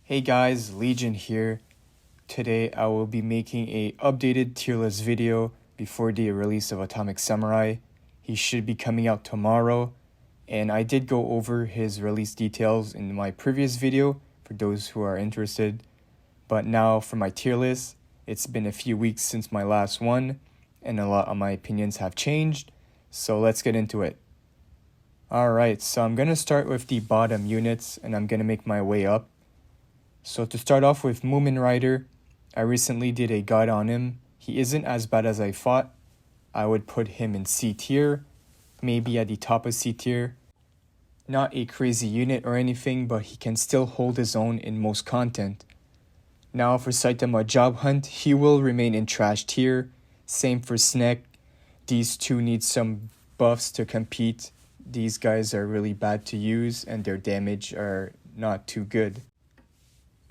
Hey guys, Legion here. Today I will be making a updated tier list video before the release of Atomic Samurai. He should be coming out tomorrow, and I did go over his release details in my previous video for those who are interested. But now for my tier list, it's been a few weeks since my last one, and a lot of my opinions have changed, so let's get into it. Alright, so I'm gonna start with the bottom units, and I'm gonna make my way up. So to start off with Moomin Rider, I recently did a guide on him. He isn't as bad as I thought. I would put him in C tier, maybe at the top of C tier. Not a crazy unit or anything, but he can still hold his own in most content. Now for Saitama Job Hunt, he will remain in trash tier. Same for Snack. These two need some buffs to compete. These guys are really bad to use and their damage are not too good.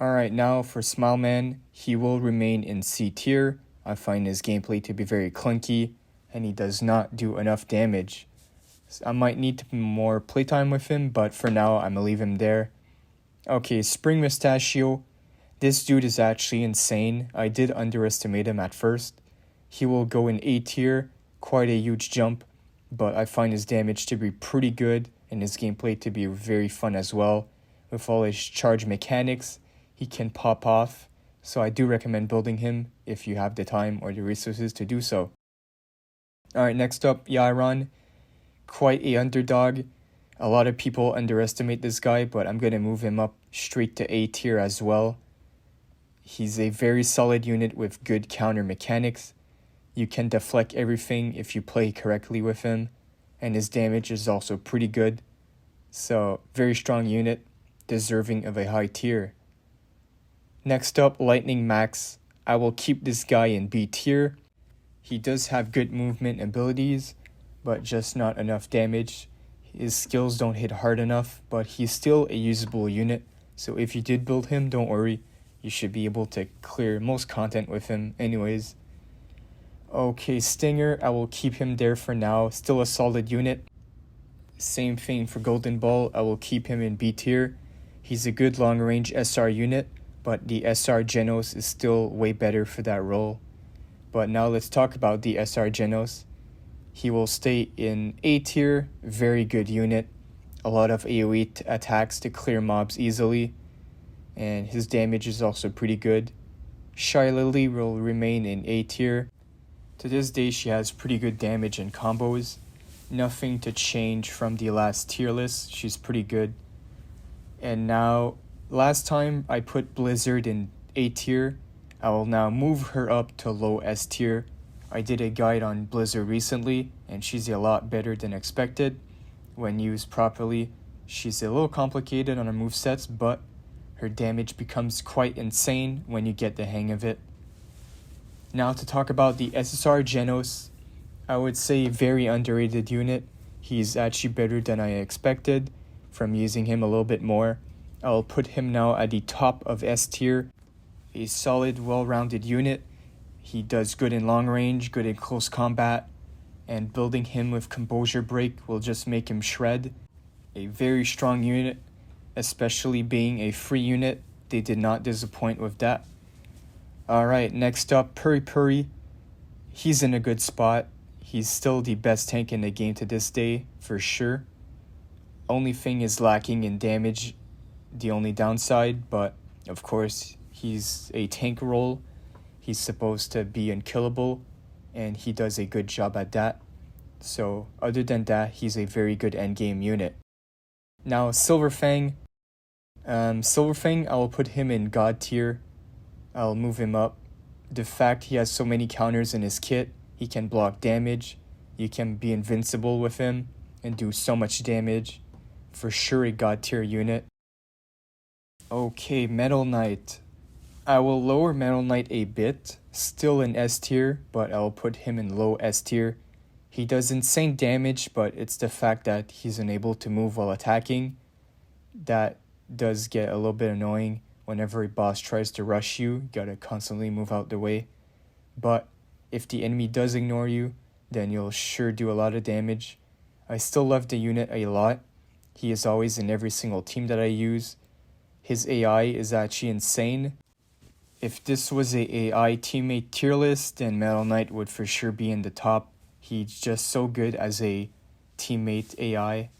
Alright, now for Smileman, he will remain in C tier. I find his gameplay to be very clunky, and he does not do enough damage. So I might need more playtime with him, but for now, I'm gonna leave him there. Okay, Spring Mustachio. This dude is actually insane. I did underestimate him at first. He will go in A tier, quite a huge jump, but I find his damage to be pretty good, and his gameplay to be very fun as well. With all his charge mechanics, he can pop off, so I do recommend building him if you have the time or the resources to do so. Alright, next up, Yairon. Quite a underdog. A lot of people underestimate this guy, but I'm going to move him up straight to A tier as well. He's a very solid unit with good counter mechanics. You can deflect everything if you play correctly with him, and his damage is also pretty good. So, very strong unit, deserving of a high tier. Next up, Lightning Max. I will keep this guy in B tier. He does have good movement abilities, but just not enough damage. His skills don't hit hard enough, but he's still a usable unit. So if you did build him, don't worry. You should be able to clear most content with him anyways. Okay, Stinger. I will keep him there for now. Still a solid unit. Same thing for Golden Ball. I will keep him in B tier. He's a good long range SR unit, but the SR Genos is still way better for that role. But now let's talk about the SR Genos. He will stay in A tier, very good unit. A lot of AoE attacks to clear mobs easily, and his damage is also pretty good. Shy Lily will remain in A tier. To this day, she has pretty good damage and combos. Nothing to change from the last tier list. She's pretty good. And now, last time I put Blizzard in A tier. I will now move her up to low S tier. I did a guide on Blizzard recently, and she's a lot better than expected. When used properly, she's a little complicated on her movesets, but her damage becomes quite insane when you get the hang of it. Now to talk about the SSR Genos, I would say very underrated unit. He's actually better than I expected from using him a little bit more. I'll put him now at the top of S tier. A solid, well-rounded unit. He does good in long range, good in close combat, and building him with Composure Break will just make him shred. A very strong unit, especially being a free unit. They did not disappoint with that. Alright, next up, Puri Puri. He's in a good spot. He's still the best tank in the game to this day, for sure. Only thing is lacking in damage, the only downside, but of course he's a tank role. He's supposed to be unkillable, and he does a good job at that. So other than that, he's a very good endgame unit. Now Silver Fang. Silver Fang, I will put him in God tier. I'll move him up. The fact he has so many counters in his kit, he can block damage. You can be invincible with him and do so much damage. For sure a God tier unit. Okay, Metal Knight. I will lower Metal Knight a bit, still in S tier, but I'll put him in low S tier. He does insane damage, but it's the fact that he's unable to move while attacking. That does get a little bit annoying. Whenever a boss tries to rush you, you gotta constantly move out the way. But if the enemy does ignore you, then you'll sure do a lot of damage. I still love the unit a lot. He is always in every single team that I use. His AI is actually insane. If this was a AI teammate tier list, then Metal Knight would for sure be in the top. He's just so good as a teammate AI.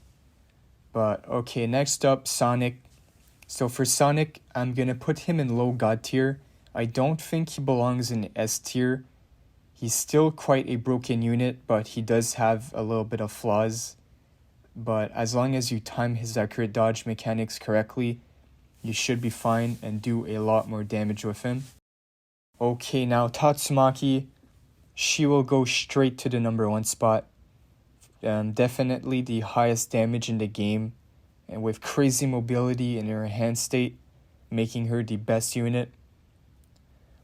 But okay, next up, Sonic. So for Sonic, I'm gonna put him in low god tier. I don't think he belongs in S tier. He's still quite a broken unit, but he does have a little bit of flaws. But as long as you time his accurate dodge mechanics correctly, you should be fine and do a lot more damage with him. Okay, now Tatsumaki. She will go straight to the number 1 spot. Definitely the highest damage in the game, and with crazy mobility in her enhanced state, making her the best unit.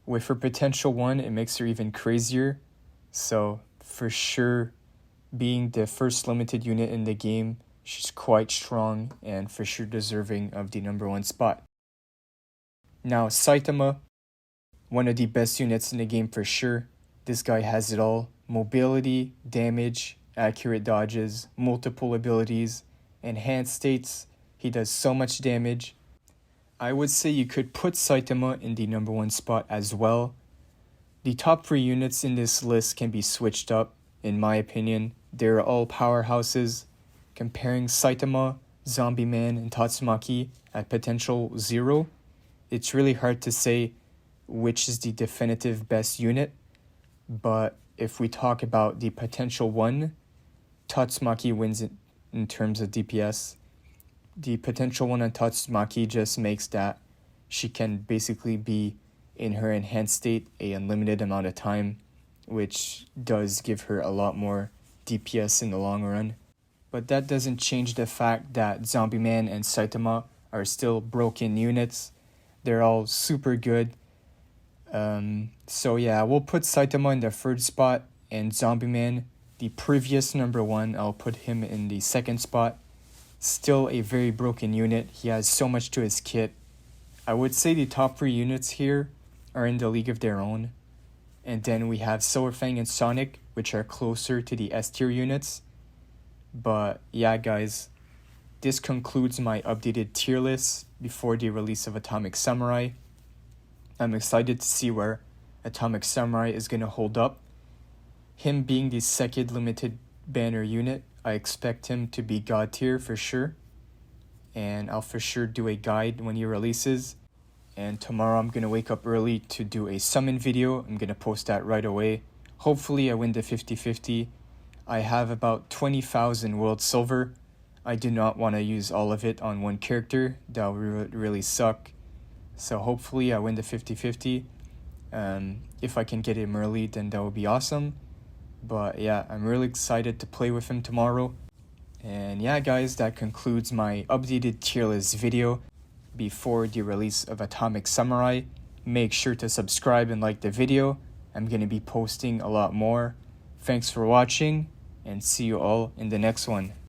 With her potential 1, it makes her even crazier. So for sure, being the first limited unit in the game, she's quite strong and for sure deserving of the number 1 spot. Now Saitama, one of the best units in the game for sure. This guy has it all: mobility, damage, accurate dodges, multiple abilities, enhanced states. He does so much damage. I would say you could put Saitama in the number 1 spot as well. The top 3 units in this list can be switched up, in my opinion. They're all powerhouses. Comparing Saitama, Zombie Man, and Tatsumaki at potential 0, it's really hard to say which is the definitive best unit. But if we talk about the potential 1, Tatsumaki wins it in terms of DPS. The potential 1 on Tatsumaki just makes that she can basically be in her enhanced state a unlimited amount of time, which does give her a lot more DPS in the long run. But that doesn't change the fact that Zombie Man and Saitama are still broken units. They're all super good. So yeah, we'll put Saitama in the 3rd spot, and Zombie Man, the previous number 1, I'll put him in the 2nd spot. Still a very broken unit. He has so much to his kit. I would say the top 3 units here are in the league of their own. And then we have Fang and Sonic, which are closer to the S tier units. But yeah, guys, this concludes my updated tier list before the release of Atomic Samurai. I'm excited to see where Atomic Samurai is going to hold up. Him being the 2nd limited banner unit, I expect him to be god tier for sure. And I'll for sure do a guide when he releases. And tomorrow I'm going to wake up early to do a summon video. I'm going to post that right away. Hopefully I win the 50-50. I have about 20,000 world silver. I do not want to use all of it on one character. That would really suck. So hopefully I win the 50-50. If I can get him early, then that would be awesome. But yeah, I'm really excited to play with him tomorrow. And yeah, guys, that concludes my updated tier list video before the release of Atomic Samurai. Make sure to subscribe and like the video. I'm going to be posting a lot more. Thanks for watching, and see you all in the next one.